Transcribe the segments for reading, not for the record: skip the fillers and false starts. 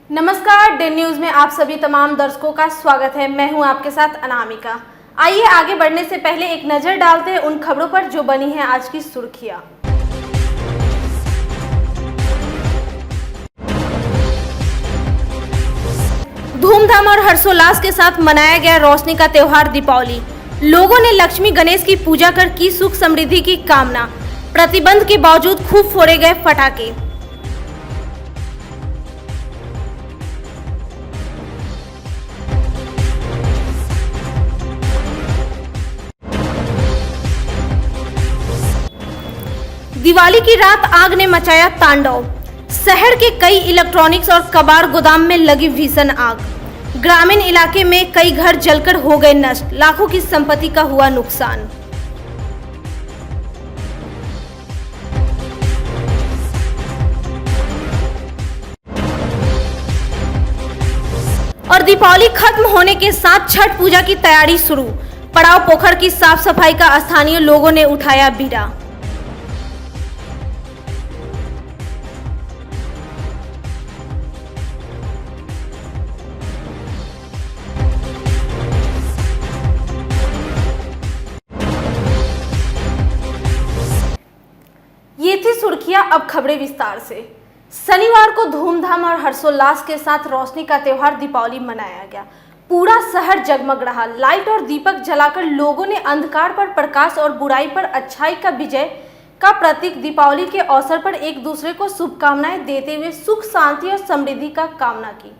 नमस्कार, day news में आप सभी तमाम दर्शकों का स्वागत है। मैं हूं आपके साथ अनामिका। आइए आगे बढ़ने से पहले एक नजर डालते हैं उन खबरों पर जो बनी हैं आज की सुर्खियां। धूमधाम और हर्षोल्लास के साथ मनाया गया रोशनी का त्योहार दीपावली। लोगों ने लक्ष्मी गणेश की पूजा कर की सुख समृद्धि की कामना। प्रतिबंध के बावजूद खूब फोड़े गए पटाखे। दिवाली की रात आग ने मचाया तांडव। शहर के कई इलेक्ट्रॉनिक्स और कबाड़ गोदाम में लगी भीषण आग। ग्रामीण इलाके में कई घर जलकर हो गए नष्ट। लाखों की संपत्ति का हुआ नुकसान। और दीपावली खत्म होने के साथ छठ पूजा की तैयारी शुरू। पड़ाव पोखर की साफ सफाई का स्थानीय लोगों ने उठाया बीड़ा। ये थी सुर्खियां, अब खबरें विस्तार से। शनिवार को धूमधाम और हर्षोल्लास के साथ रोशनी का त्योहार दीपावली मनाया गया। पूरा शहर जगमग रहा। लाइट और दीपक जलाकर लोगों ने अंधकार पर प्रकाश और बुराई पर अच्छाई का विजय का प्रतीक दीपावली के अवसर पर एक दूसरे को शुभकामनाएं देते हुए सुख शांति और समृद्धि का कामना की।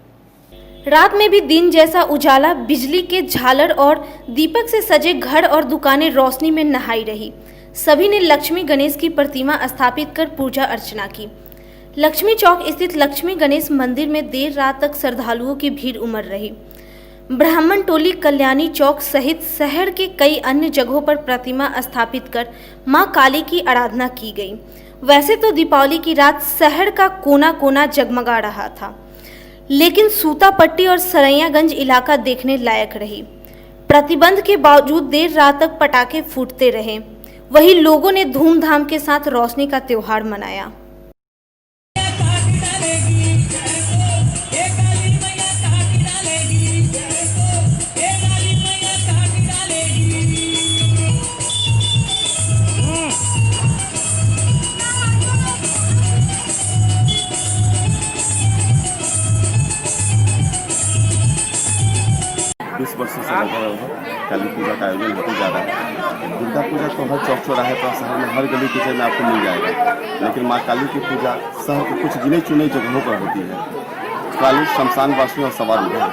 रात में भी दिन जैसा उजाला, बिजली के झालर और दीपक से सजे घर और दुकानें रोशनी में नहाई रही। सभी ने लक्ष्मी गणेश की प्रतिमा स्थापित कर पूजा अर्चना की। लक्ष्मी चौक स्थित लक्ष्मी गणेश मंदिर में देर रात तक श्रद्धालुओं की भीड़ उमड़ रही। ब्राह्मण टोली, कल्याणी चौक सहित शहर के कई अन्य जगहों पर प्रतिमा स्थापित कर मां काली की आराधना की गई। वैसे तो दीपावली की रात शहर का कोना कोना जगमगा रहा था, लेकिन सूतापट्टी और सरैयागंज इलाका देखने लायक रही। प्रतिबंध के बावजूद देर रात तक पटाखे फूटते रहे। वहीं लोगों ने धूमधाम के साथ रोशनी का त्योहार मनाया। बीस वर्षों से लगभग काली पूजा का आयोजन होते जा रहा है। दुर्गा पूजा तो हर चौक चौराहे पर शहर में हर गली कुचले में आपको मिल जाएगा, लेकिन माँ काली की पूजा शहर के कुछ गिने चुने जगहों पर होती है। काली शमशान वासी और सवार है।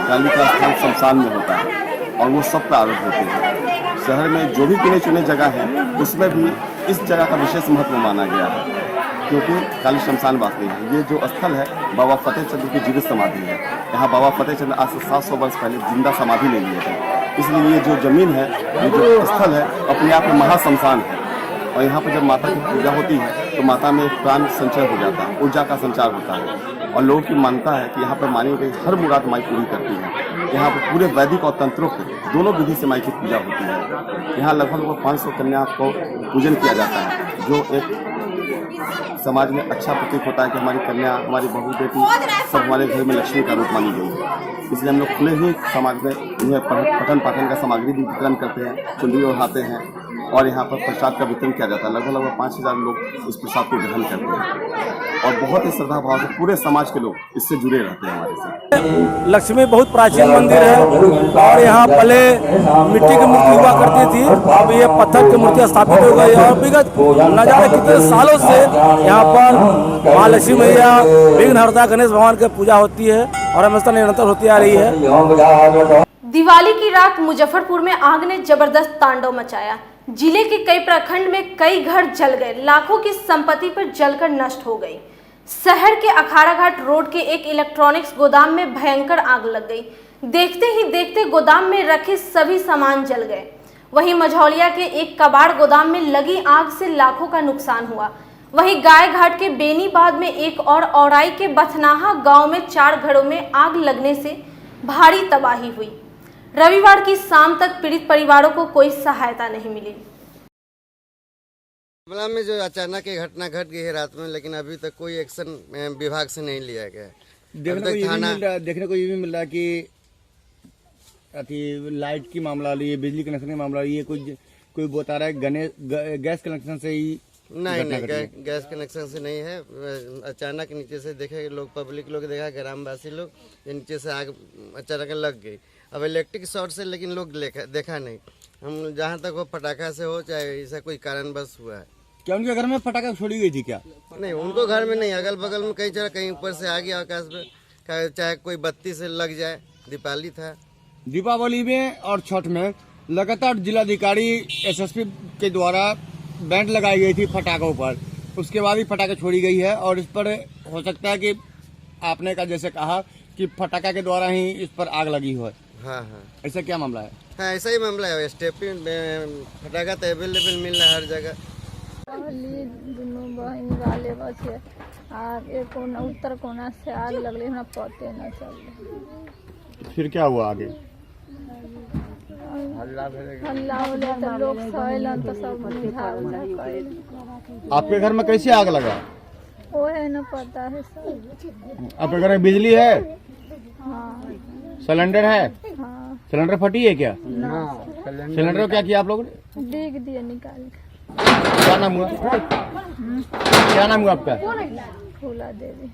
काली का स्थान शमशान में होता है और वो सब प्रारंभ होते हैं। शहर में जो भी गिने चुने जगह है उसमें भी इस जगह का विशेष महत्व माना गया है, क्योंकि काली शमशान वासी है। ये जो स्थल है बाबा फतेह चंद्र की जीवित समाधि है। यहाँ बाबा फतेह चंद्र आज से 700 वर्ष पहले जिंदा समाधि ले लिए थे। इसलिए ये जो जमीन है, ये जो स्थल है, अपने आप में महाशमशान है। और यहाँ पर जब माता की पूजा होती है तो माता में प्राण संचय हो जाता है, ऊर्जा का संचार होता है। और लोगों की मानता है कि यहाँ पर मानी गई हर मुराद माई पूरी करती है। यहाँ पर पूरे वैदिक और तंत्रोक्त दोनों विधि से माई की पूजा होती है। यहाँ लगभग 500 कन्या को पूजन किया जाता है, जो एक समाज में अच्छा प्रतीक होता है कि हमारी कन्या, हमारी बहू बेटी सब हमारे घर में लक्ष्मी का रूप मानी गई है। इसलिए हम लोग खुले ही समाज में उन्हें पठन पाठन का सामग्री भी वितरण करते हैं, चुनरी ओढ़ाते हैं और यहाँ पर प्रसाद का वितरण किया जाता है। लगभग 5000 लोग इस प्रसाद को ग्रहण करते हैं और बहुत ही श्रद्धा भाव से पूरे समाज के लोग इससे जुड़े रहते हैं हमारे साथ। लक्ष्मी बहुत प्राचीन मंदिर है और यहाँ पहले मिट्टी की मूर्ति हुआ करती थी, अब ये पत्थर की मूर्ति स्थापित हो गई और विगत न जाने कितने सालों से यहाँ पर माँ लक्ष्मी मैया, विघ्नहर्ता गणेश भगवान की पूजा होती है और हमेशा निरंतर होती आ रही है। दिवाली की रात मुजफ्फरपुर में आग ने जबरदस्त तांडव मचाया। जिले के कई प्रखंड में कई घर जल गए। लाखों की संपत्ति पर जलकर नष्ट हो गई। शहर के अखाड़ा घाट रोड के एक इलेक्ट्रॉनिक्स गोदाम में भयंकर आग लग गई। देखते ही देखते गोदाम में रखे सभी सामान जल गए। वहीं मझौलिया के एक कबाड़ गोदाम में लगी आग से लाखों का नुकसान हुआ। वहीं गाय घाट के बेनीबाद में एक और औराई के बथनाहा गांव में 4 घरों में आग लगने से भारी तबाही हुई। रविवार की शाम तक पीड़ित परिवारों को कोई सहायता नहीं मिली। मामला में जो अचानक ये घटना घट गई है रात में, लेकिन अभी तक कोई एक्शन विभाग से नहीं लिया गया है। देखने को ये भी मिल रहा है कि अति लाइट की मामला ये बिजली कनेक्शन का मामला ये कोई बता रहा है गैस कनेक्शन से ही नहीं गैस कनेक्शन से नहीं है। अचानक नीचे से देखे लोग, पब्लिक लोग देखा, ग्रामवासी लोग, नीचे से आग अचानक लग गई। अब इलेक्ट्रिक शॉर्ट से लेकिन लोग देखा नहीं। हम जहाँ तक वो पटाखा से हो चाहे ऐसा कोई कारणवश हुआ है। क्या उनके घर में पटाखा छोड़ी गई थी क्या? नहीं, उनको घर में नहीं, अगल बगल में कहीं चला, कहीं ऊपर से आ गया आकाश में, चाहे कोई बत्ती से लग जाए। दीपावली था। दीपावली में और छठ में लगातार जिलाधिकारी एसएसपी के द्वारा बैंड लगाई गई थी पटाखों पर, उसके बाद ही पटाखे छोड़ी गई है। और इस पर हो सकता है कि आपने का जैसे कहा कि पटाखा के द्वारा ही इस पर आग लगी हो। हाँ, ऐसा क्या मामला है? हाँ, ऐसा ही मामला है। स्टेपिंग पटाखा तो अवेलेबल मिल रहा है हर जगह। दोनों बहन वाले बचे आगे कोना उत्तर कोना से आग लगले, हमरा पते न चल। फिर क्या हुआ आगे? हल्ला होले तो लोग सहलन तो सब बुझा कइल। आपके घर में कैसे आग लगा? वो है न पता है सब। आपके घर में बिजली है? हाँ सिलेंडर है? हाँ। सिलेंडर फटी है क्या? ना सिलेंडर को क्या किया आप लोगों ने? देख दिए निकाल के। क्या नाम हुआ? क्या नाम हुआ आपका? फूला देवी।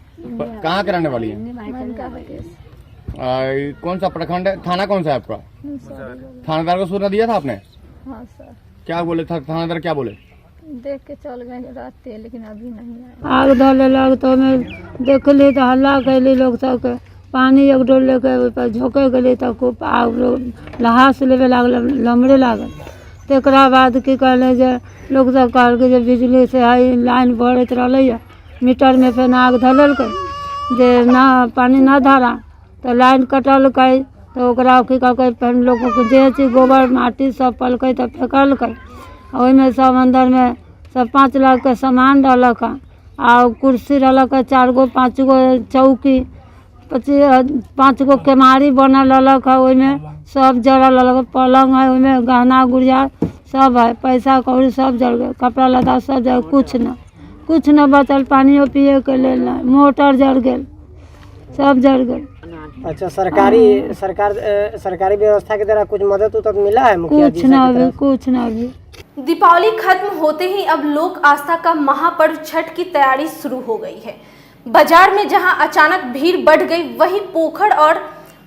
कहाँ के रहने वाली है? मन का केस। कौन सा प्रखंड है? थाना कौन सा है आपका? सॉरी। थानेदार को सूचना दिया था आपने? हाँ सर। क्या बोले था थानेदार? क्या बोले? देख के चल गए रात, लेकिन अभी नहीं आया। आग धले लग तो मैं देखली तो हल्ला कैली लोग सबके, पानी एक डोल लेके झोंके गली तो खूब आग लहास लेवे लागल, लमड़े लागल। तकरा बाद की कहले जे लोग सब कहलकै जे बिजली से है लाइन बढ़त रहलै, मीटर में फिर आग धललकै जे ना पानी ना धारा तो लाइन कटलकै। तो ओकरा की कहलकै फिर लोग जे चीज गोबर माटी सब पलकै तो फेंकलकै। ओहिमे सब अंदर में सब 5 लाख के सामान रहलक, आ कुर्सी रहलक 4 गो 5 गो चौकी, 5 गो केमारी बनल रहलक। ओहिमे सब जड़ल रहलक, पलंग है ओहिमे, गहना गुड़िया सब है, पैसा कौड़ी सब जल गए, कपड़ा लत्ता सब जल, कुछ न बचल। पानियो पिए के लेल नहीं, मोटर जल गए, सब जल गए। अच्छा, सरकारी व्यवस्था के द्वारा कुछ मदद उदद मिला है? कुछ ना भी। दीपावली खत्म होते ही अब लोक आस्था का महापर्व छठ की तैयारी शुरू हो गई है। बाजार में जहां अचानक भीड़ बढ़ गई, वहीं पोखर और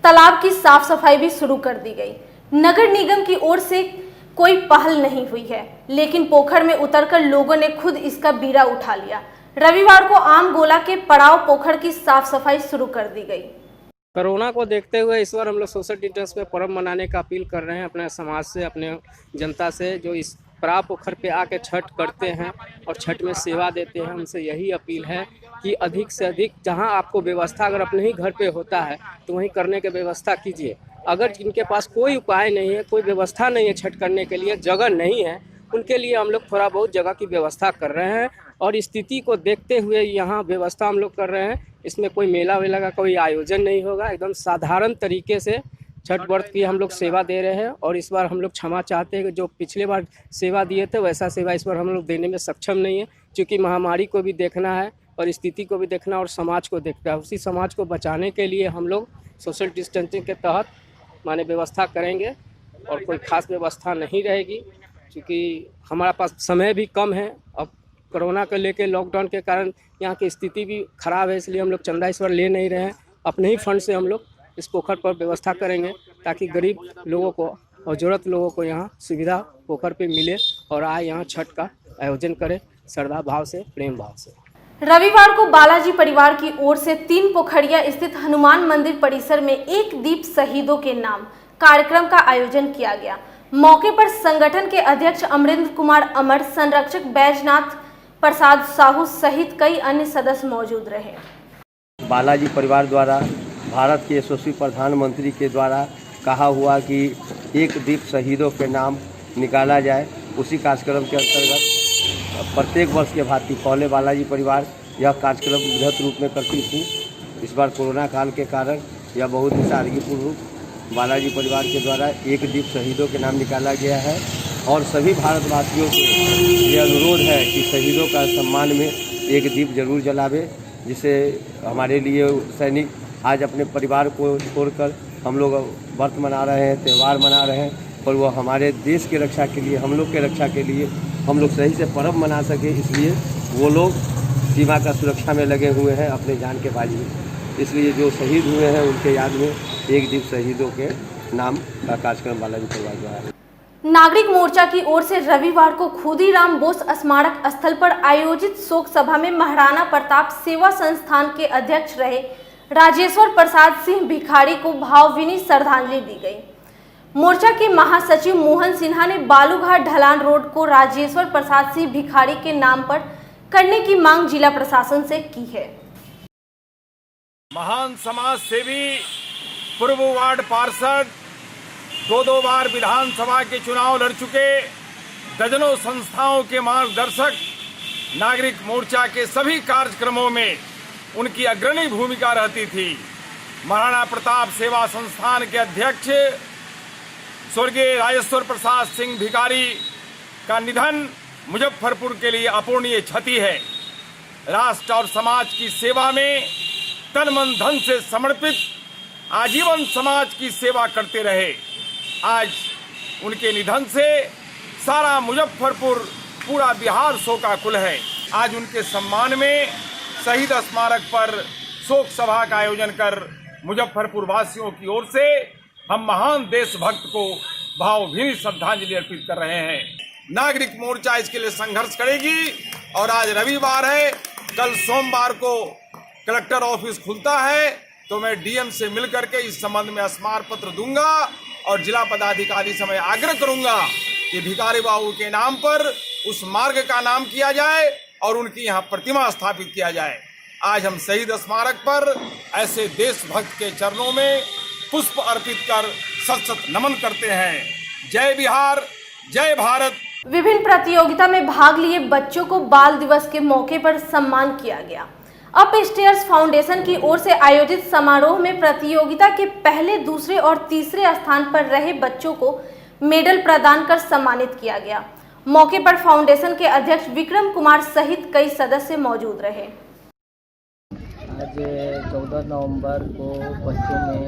तालाब की साफ सफाई भी शुरू कर दी गई। नगर निगम की ओर से कोई पहल नहीं हुई है, लेकिन पोखर में उतरकर लोगों ने खुद इसका बीड़ा उठा लिया। रविवार को आम गोला के पड़ाव पोखर की साफ सफाई शुरू कर दी गई। कोरोना को देखते हुए इस बार हम लोग सोशल डिस्टेंस में पर्व मनाने का अपील कर रहे हैं अपने समाज से, अपने जनता से जो इस पड़ाव पोखर पे आके छठ करते हैं और छठ में सेवा देते हैं। उनसे यही अपील है कि अधिक से अधिक जहां आपको व्यवस्था अगर अपने ही घर पे होता है तो वहीं करने की व्यवस्था कीजिए। अगर जिनके पास कोई उपाय नहीं है, कोई व्यवस्था नहीं है छठ करने के लिए, जगह नहीं है, उनके लिए हम लोग थोड़ा बहुत जगह की व्यवस्था कर रहे हैं और स्थिति को देखते हुए यहाँ व्यवस्था हम लोग कर रहे हैं। इसमें कोई मेला वेला का कोई आयोजन नहीं होगा, एकदम साधारण तरीके से छठ व्रत की हम लोग सेवा दे रहे हैं। और इस बार हम लोग क्षमा चाहते हैं कि जो पिछले बार सेवा दिए थे वैसा सेवा इस बार हम लोग देने में सक्षम नहीं है, क्योंकि महामारी को भी देखना है और स्थिति को भी देखना और समाज को देखना है। उसी समाज को बचाने के लिए हम लोग सोशल डिस्टेंसिंग के तहत माने व्यवस्था करेंगे और कोई खास व्यवस्था नहीं रहेगी, क्योंकि हमारे पास समय भी कम है। अब कोरोना को लेके लॉकडाउन के कारण यहाँ की स्थिति भी ख़राब है, इसलिए हम लोग चंदा इस बार ले नहीं रहे हैं। अपने ही फंड से हम लोग इस पोखर पर व्यवस्था करेंगे ताकि गरीब लोगों को और ज़रूरत लोगों को यहाँ सुविधा पोखर पे मिले और आए यहाँ छठ का आयोजन करें श्रद्धा भाव से, प्रेम भाव से। रविवार को बालाजी परिवार की ओर से 3 पोखरिया स्थित हनुमान मंदिर परिसर में एक दीप शहीदों के नाम कार्यक्रम का आयोजन किया गया। मौके पर संगठन के अध्यक्ष अमरेंद्र कुमार अमर, संरक्षक बैजनाथ प्रसाद साहू सहित कई अन्य सदस्य मौजूद रहे। बालाजी परिवार द्वारा भारत के यशस्वी प्रधानमंत्री के द्वारा कहा हुआ कि एक दीप शहीदों के नाम निकाला जाए, उसी कार्यक्रम के अंतर्गत प्रत्येक वर्ष के भांति पहले बालाजी परिवार यह कार्यक्रम बृहत रूप में करती थी। इस बार कोरोना काल के कारण यह बहुत ही सादगीपूर्वक बालाजी परिवार के द्वारा एक दीप शहीदों के नाम निकाला गया है और सभी भारतवासियों से ये अनुरोध है कि शहीदों का सम्मान में एक दीप जरूर जलावे, जिससे हमारे लिए सैनिक आज अपने परिवार को छोड़कर हम लोग व्रत मना रहे हैं, त्यौहार मना रहे हैं, और वो हमारे देश की रक्षा के लिए, हम लोग के रक्षा के लिए हम लोग सही से पर्व मना सके, इसलिए वो लोग सीमा का सुरक्षा में लगे हुए हैं अपने जान के बाजी में। इसलिए जो शहीद हुए हैं उनके याद में एक दिवस शहीदों के नाम का कार्यक्रम बालाजी परिवार द्वारा। नागरिक मोर्चा की ओर से रविवार को खुदीराम बोस स्मारक स्थल पर आयोजित शोक सभा में महाराणा प्रताप सेवा संस्थान के अध्यक्ष रहे राजेश्वर प्रसाद सिंह भिखारी को भावभीनी श्रद्धांजलि दी गई। मोर्चा के महासचिव मोहन सिन्हा ने बालूघाट ढलान रोड को राजेश्वर प्रसाद सिंह भिखारी के नाम पर करने की मांग जिला प्रशासन से की है। महान समाज सेवी, पूर्व वार्ड पार्षद, 2 बार विधानसभा के चुनाव लड़ चुके, दर्जनों संस्थाओं के मार्गदर्शक, नागरिक मोर्चा के सभी कार्यक्रमों में उनकी अग्रणी भूमिका रहती थी। महाराणा प्रताप सेवा संस्थान के अध्यक्ष स्वर्गीय राजेश्वर प्रसाद सिंह भिखारी का निधन मुजफ्फरपुर के लिए अपूरणीय क्षति है। राष्ट्र और समाज की सेवा में तन मन धन से समर्पित आजीवन समाज की सेवा करते रहे। आज उनके निधन से सारा मुजफ्फरपुर, पूरा बिहार शोकाकुल है। आज उनके सम्मान में शहीद स्मारक पर शोक सभा का आयोजन कर मुजफ्फरपुर वासियों की ओर से हम महान देशभक्त को भावभीनी श्रद्धांजलि अर्पित कर रहे हैं। नागरिक मोर्चा इसके लिए संघर्ष करेगी और आज रविवार है, कल सोमवार को कलेक्टर ऑफिस खुलता है तो मैं डीएम से मिलकर के इस संबंध में स्मारक पत्र दूंगा और जिला पदाधिकारी से मैं आग्रह करूंगा कि भिखारी बाबू के नाम पर उस मार्ग का नाम किया जाए और उनकी यहाँ प्रतिमा स्थापित किया जाए। आज हम शहीद स्मारक पर ऐसे देशभक्त के चरणों में पुष्प अर्पित कर सत सत नमन करते हैं। जय बिहार, जय भारत। विभिन्न प्रतियोगिता में भाग लिए बच्चों को बाल दिवस के मौके पर सम्मान किया गया। अप स्टेयर्स फाउंडेशन की ओर से आयोजित समारोह में प्रतियोगिता के पहले, दूसरे और तीसरे स्थान पर रहे बच्चों को मेडल प्रदान कर सम्मानित किया गया। मौके पर फाउंडेशन के अध्यक्ष विक्रम कुमार सहित कई सदस्य मौजूद रहे। आज 14 नवंबर को बच्चों में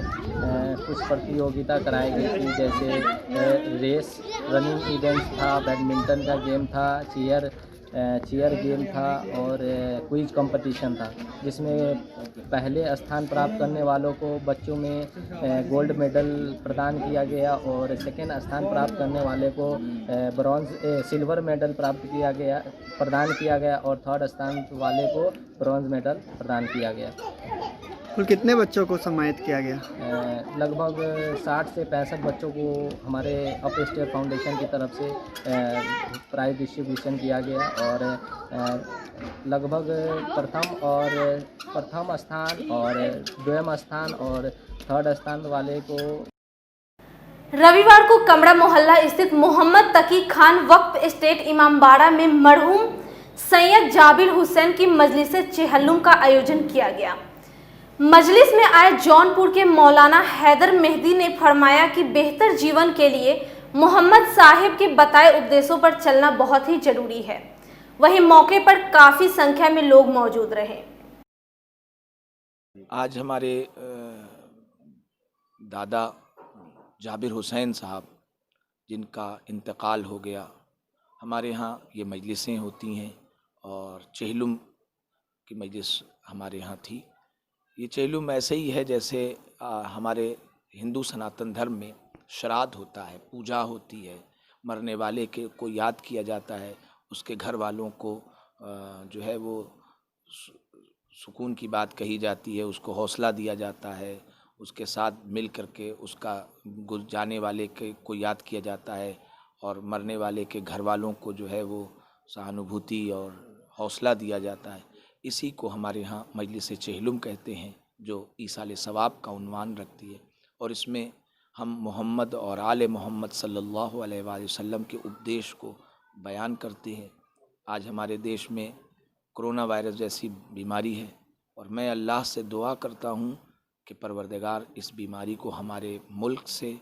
कुछ प्रतियोगिता कराई गई थी, जैसे रेस, रनिंग इवेंट्स था, बैडमिंटन का गेम था, चेयर गेम था और क्विज कंपटीशन था, जिसमें पहले स्थान प्राप्त करने वालों को बच्चों में गोल्ड मेडल प्रदान किया गया और सेकेंड स्थान प्राप्त करने वाले को सिल्वर मेडल प्रदान किया गया और थर्ड स्थान वाले को ब्रॉन्ज मेडल प्रदान किया गया। कुल कितने बच्चों को सम्मानित किया गया? लगभग 60 से 65 बच्चों को हमारे अप स्टेयर फाउंडेशन की तरफ से प्राइज डिस्ट्रीब्यूशन किया गया और लगभग प्रथम स्थान और द्वितीय स्थान और थर्ड स्थान वाले को। रविवार को कमरा मोहल्ला स्थित मोहम्मद तकी खान वक्फ एस्टेट इमामबाड़ा में मरहूम सैयद जाबिर हुसैन की मजलिस चेहल्लुम का आयोजन किया गया। मजलिस में आए जौनपुर के मौलाना हैदर मेहदी ने फरमाया कि बेहतर जीवन के लिए मोहम्मद साहिब के बताए उपदेशों पर चलना बहुत ही जरूरी है। वहीं मौके पर काफी संख्या में लोग मौजूद रहे। आज हमारे दादा जाबिर हुसैन साहब जिनका इंतकाल हो गया, हमारे यहाँ ये मजलिसें होती हैं और चेहलुम की मजलिस हमारे यहाँ थी। ये चेहलुम ऐसे ही है जैसे हमारे हिंदू सनातन धर्म में श्राद्ध होता है, पूजा होती है, मरने वाले के को याद किया जाता है, उसके घर वालों को जो है वो सुकून की बात कही जाती है, उसको हौसला दिया जाता है, उसके साथ मिल करके उसका जाने वाले के को याद किया जाता है और मरने वाले के घर वालों को जो है वो सहानुभूति और हौसला दिया जाता है। इसी को हमारे यहाँ मजलिस चेहलुम कहते हैं, जो ईसाल सवाब का उन्वान रखती है और इसमें हम मोहम्मद और आले मोहम्मद सल्लल्लाहु अलैहि वसल्लम के उपदेश को बयान करते हैं। आज हमारे देश में कोरोना वायरस जैसी बीमारी है और मैं अल्लाह से दुआ करता हूँ कि परवरदिगार इस बीमारी को हमारे मुल्क से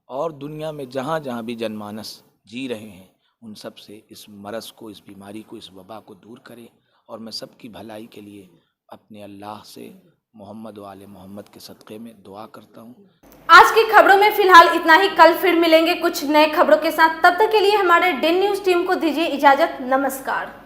और दुनिया में जहाँ जहाँ भी जनमानस जी रहे हैं उन सब से इस मरज़ को, इस बीमारी को, इस वबा को दूर करे। और मैं सबकी भलाई के लिए अपने अल्लाह से मोहम्मद वाले मोहम्मद के सदक़े में दुआ करता हूँ। आज की खबरों में फिलहाल इतना ही। कल फिर मिलेंगे कुछ नए खबरों के साथ। तब तक के लिए हमारे डेन न्यूज़ टीम को दीजिए इजाजत। नमस्कार।